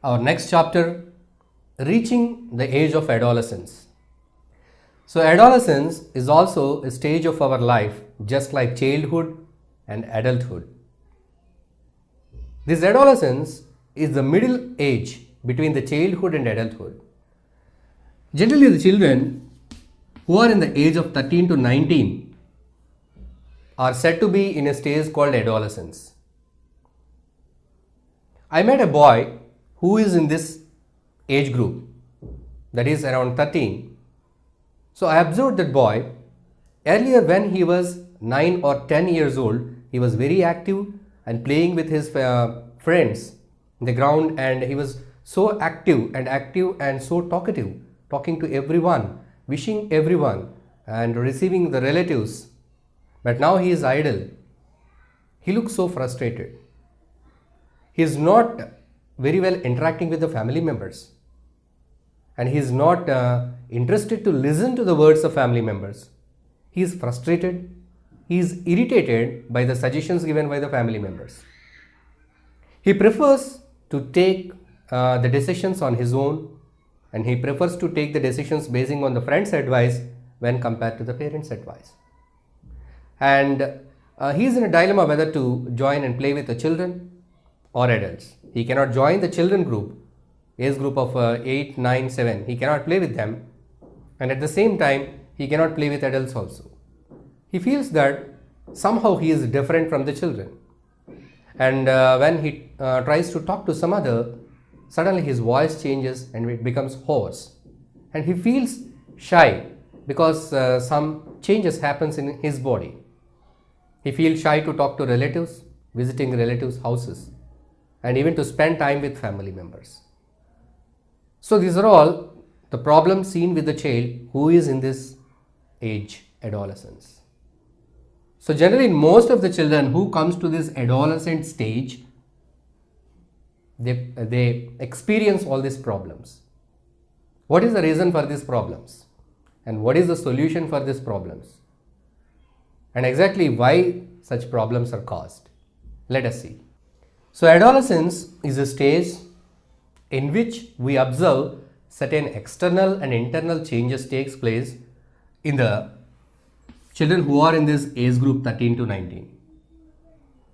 Our next chapter, reaching the age of adolescence. So, adolescence is also a stage of our life, just like childhood and adulthood. This adolescence is the middle age between the childhood and adulthood. Generally, the children who are in the age of 13 to 19 are said to be in a stage called adolescence. I met a boy who is in this age group, that is around 13. So I observed that boy. Earlier, when he was 9 or 10 years old, he was very active and playing with his friends in the ground, and he was so active and so talkative, talking to everyone, wishing everyone, and receiving the relatives. But now he is idle. He looks so frustrated. He is not very well interacting with the family members, and he is not interested to listen to the words of family members. He is frustrated, he is irritated by the suggestions given by the family members. He prefers to take the decisions on his own, and he prefers to take the decisions based on the friend's advice when compared to the parents' advice. And he is in a dilemma whether to join and play with the children or adults. He cannot join the children group, age group of 8, 9, 7. He cannot play with them, and at the same time he cannot play with adults also. He feels that somehow he is different from the children, and when he tries to talk to some other, suddenly his voice changes and it becomes hoarse, and he feels shy because some changes happens in his body. He feels shy to talk to relatives, visiting relatives' houses, and even to spend time with family members. So these are all the problems seen with the child who is in this age, adolescence. So generally, most of the children who comes to this adolescent stage, they experience all these problems. What is the reason for these problems? And what is the solution for these problems? And exactly why such problems are caused? Let us see. So adolescence is a stage in which we observe certain external and internal changes takes place in the children who are in this age group 13 to 19.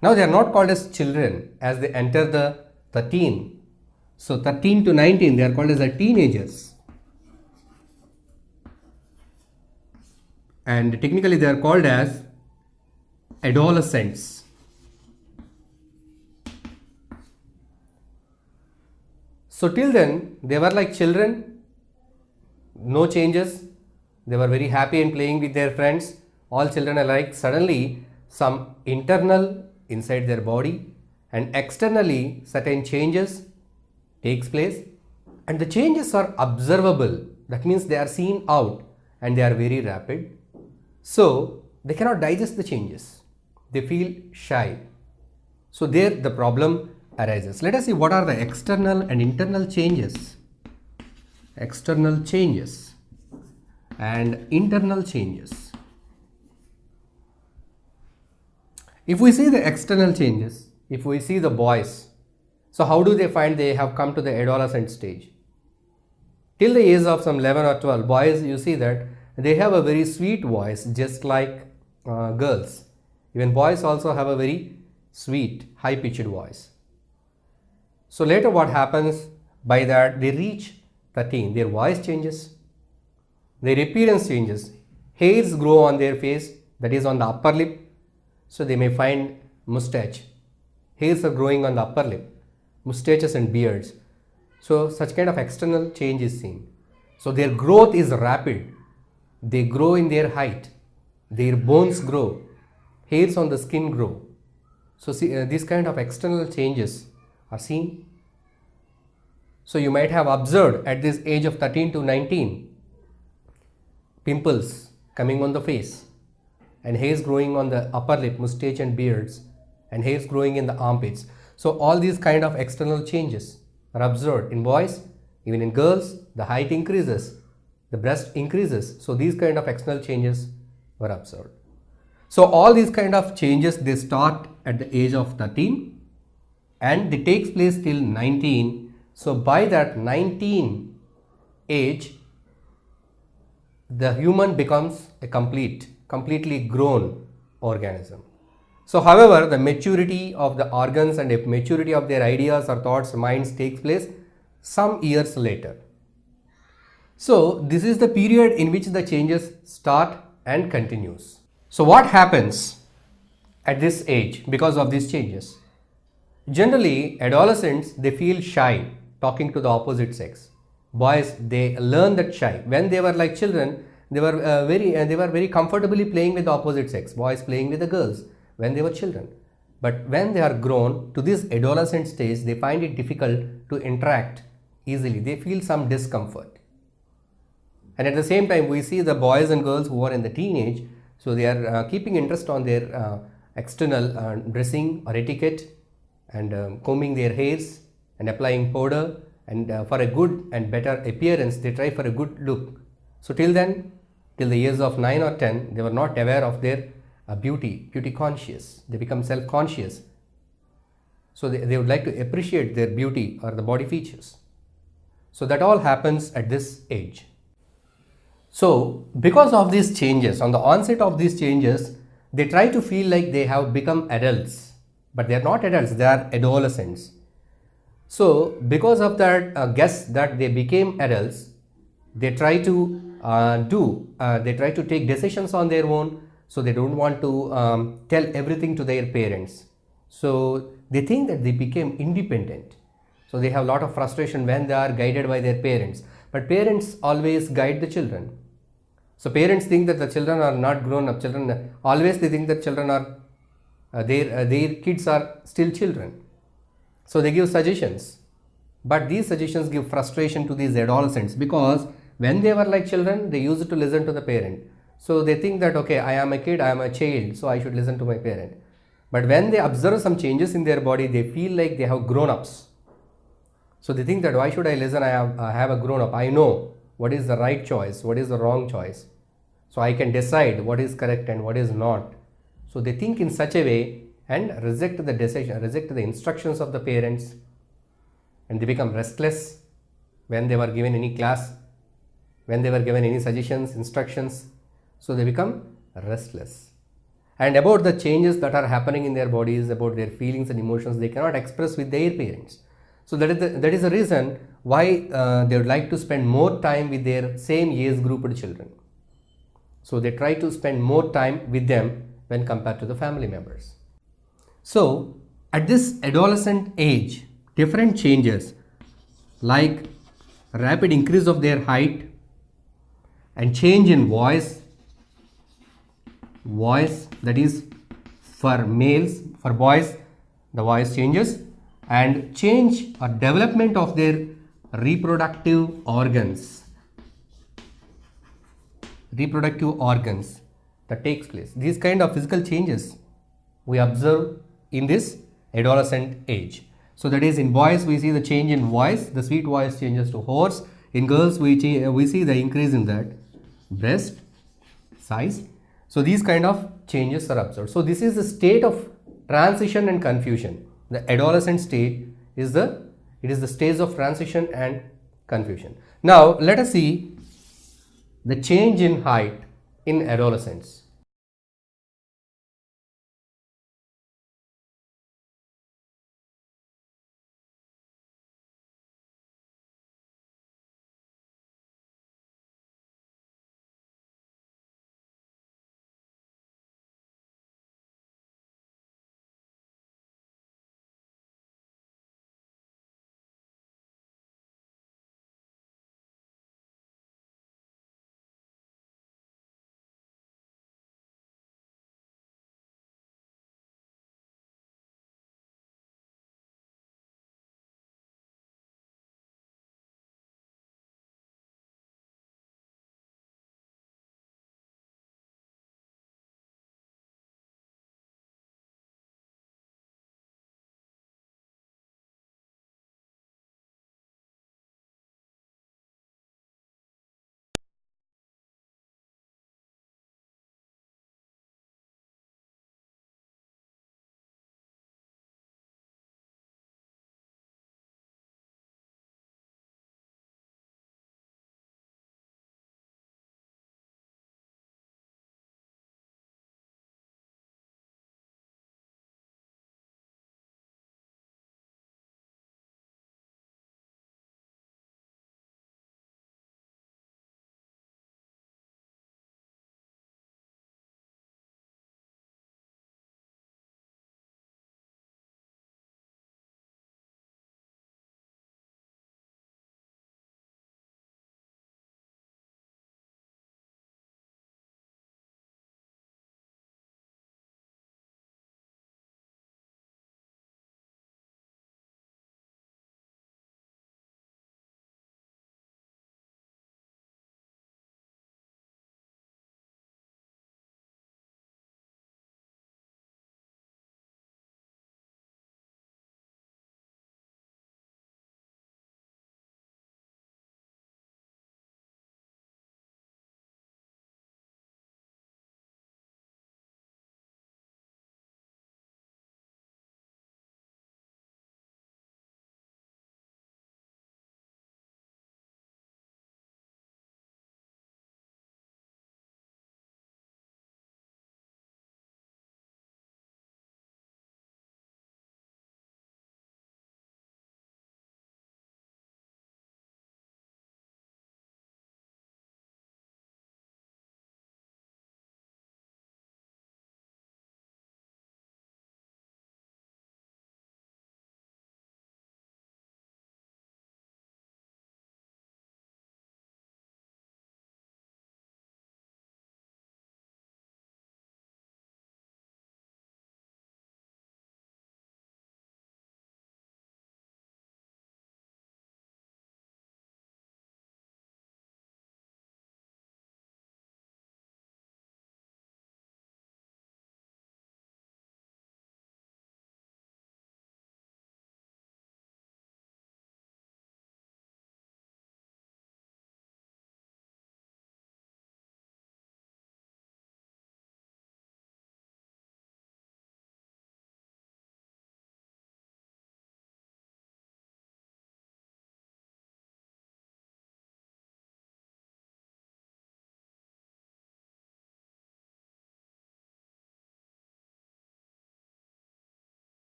Now they are not called as children as they enter the 13. So 13 to 19 they are called as the teenagers. And technically they are called as adolescents. So till then, they were like children, no changes. They were very happy and playing with their friends. All children are like. Suddenly, some internal inside their body and externally certain changes takes place, and the changes are observable. That means they are seen out and they are very rapid. So they cannot digest the changes. They feel shy. So there the problem arises. Let us see what are the external and internal changes. External changes and internal changes. If we see the external changes, if we see the boys, so how do they find they have come to the adolescent stage? Till the age of some 11 or 12, boys, you see that they have a very sweet voice, just like girls. Even boys also have a very sweet, high-pitched voice. So later what happens, by that they reach 13, their voice changes, their appearance changes, hairs grow on their face, that is on the upper lip, so they may find mustache, hairs are growing on the upper lip, mustaches and beards. So such kind of external change is seen. So their growth is rapid, they grow in their height, their bones grow, hairs on the skin grow. So see, these kind of external changes are seen. So you might have observed at this age of 13 to 19, pimples coming on the face, and hairs growing on the upper lip, mustache and beards, and hairs growing in the armpits. So all these kind of external changes are observed in boys. Even in girls, the height increases, the breast increases. So these kind of external changes were observed. So all these kind of changes, they start at the age of 13 and they takes place till 19. So by that 19 age, the human becomes a completely grown organism. So however, the maturity of the organs and the maturity of their ideas or thoughts, minds takes place some years later. So this is the period in which the changes start and continues. So what happens at this age because of these changes? Generally, adolescents, they feel shy talking to the opposite sex. Boys, they learn that shy. When they were like children, they were very comfortably playing with the opposite sex. Boys playing with the girls when they were children. But when they are grown to this adolescent stage, they find it difficult to interact easily. They feel some discomfort. And at the same time, we see the boys and girls who are in the teenage, so they are keeping interest on their external dressing or etiquette, and combing their hairs and applying powder, and for a good and better appearance they try for a good look. So till then, till the years of 9 or 10, they were not aware of their beauty conscious. They become self-conscious. So they would like to appreciate their beauty or the body features. So that all happens at this age. So because of these changes, on the onset of these changes, they try to feel like they have become adults. But they are not adults, they are adolescents. So because of that guess that they became adults, they try to take decisions on their own. So they don't want to tell everything to their parents. So they think that they became independent. So they have a lot of frustration when they are guided by their parents. But parents always guide the children. So parents think that the children are not grown up. Children always they think that children are their kids are still children. So they give suggestions. But these suggestions give frustration to these adolescents, because when they were like children, they used to listen to the parent. So they think that, okay, I am a kid, I am a child, so I should listen to my parent. But when they observe some changes in their body, they feel like they have grown-ups. So they think that, why should I listen? I have a grown-up. I know what is the right choice, what is the wrong choice. So I can decide what is correct and what is not. So they think in such a way and reject the decision, reject the instructions of the parents, and they become restless when they were given any class, when they were given any suggestions, instructions. So they become restless. And about the changes that are happening in their bodies, about their feelings and emotions, they cannot express with their parents. So that is the reason why they would like to spend more time with their same age grouped children. So they try to spend more time with them when compared to the family members. So at this adolescent age, different changes like rapid increase of their height and change in voice, that is for males, for boys the voice changes, and change or development of their reproductive organs that takes place. These kind of physical changes we observe in this adolescent age. So that is, in boys we see the change in voice, the sweet voice changes to hoarse. In girls we see the increase in that breast size. So these kind of changes are observed. So this is the state of transition and confusion. The adolescent stage is the stage of transition and confusion. Now let us see the change in height in adolescents.